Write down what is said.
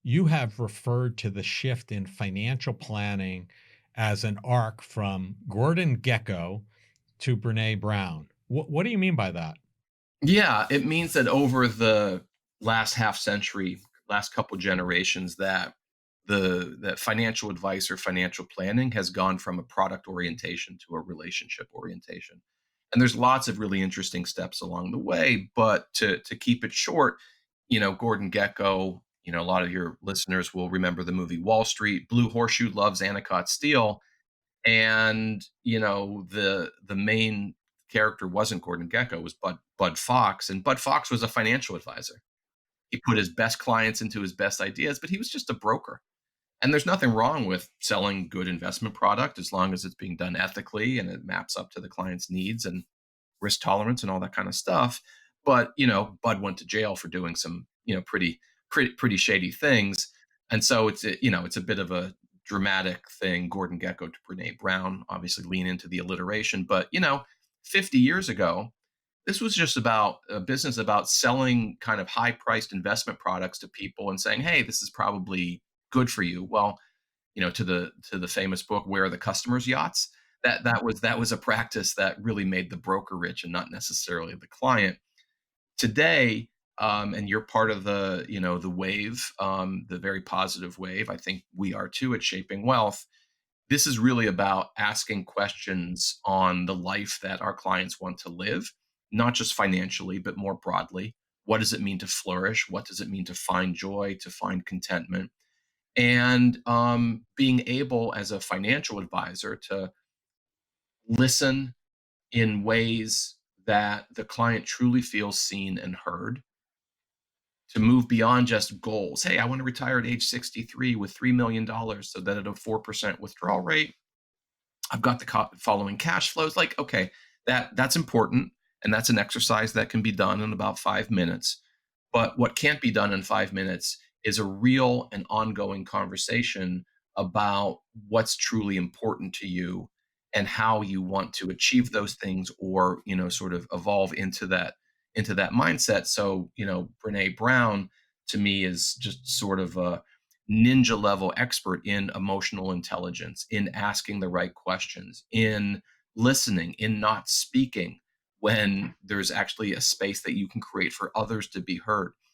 you have referred to the shift in financial planning as an arc from Gordon Gekko to Brene Brown. What do you mean by that? Yeah, it means that over the last half century, last couple generations, that the that financial advice or financial planning has gone from a product orientation to a relationship orientation. And there's lots of really interesting steps along the way, but to keep it short, Gordon Gekko, a lot of your listeners will remember the movie Wall Street. Blue Horseshoe loves Anacott Steel, and the main character wasn't Gordon Gekko, it was Bud Fox, and Bud Fox was a financial advisor. He put his best clients into his best ideas, but he was just a broker. And there's nothing wrong with selling good investment product as long as it's being done ethically and it maps up to the client's needs and risk tolerance and all that kind of stuff. But Bud went to jail for doing some pretty shady things, and so it's a bit of a dramatic thing. Gordon Gekko to Brene Brown, obviously lean into the alliteration, but 50 years ago, this was just about a business about selling kind of high priced investment products to people and saying, hey, this is probably good for you. Well, to the famous book Where Are the Customers Yachts, that was a practice that really made the broker rich and not necessarily the client. Today, and you're part of the wave, the very positive wave. I think we are too at Shaping Wealth. This is really about asking questions on the life that our clients want to live, not just financially, but more broadly. What does it mean to flourish? What does it mean to find joy, to find contentment? And being able, as a financial advisor, to listen in ways that the client truly feels seen and heard, to move beyond just goals. Hey, I want to retire at age 63 with $3 million so that at a 4% withdrawal rate, I've got the following cash flows. Like, okay, that's important, and that's an exercise that can be done in about 5 minutes. But what can't be done in 5 minutes is a real and ongoing conversation about what's truly important to you and how you want to achieve those things, or sort of evolve into that mindset. So Brene Brown, to me, is just sort of a ninja level expert in emotional intelligence, in asking the right questions, in listening, in not speaking when there's actually a space that you can create for others to be heard.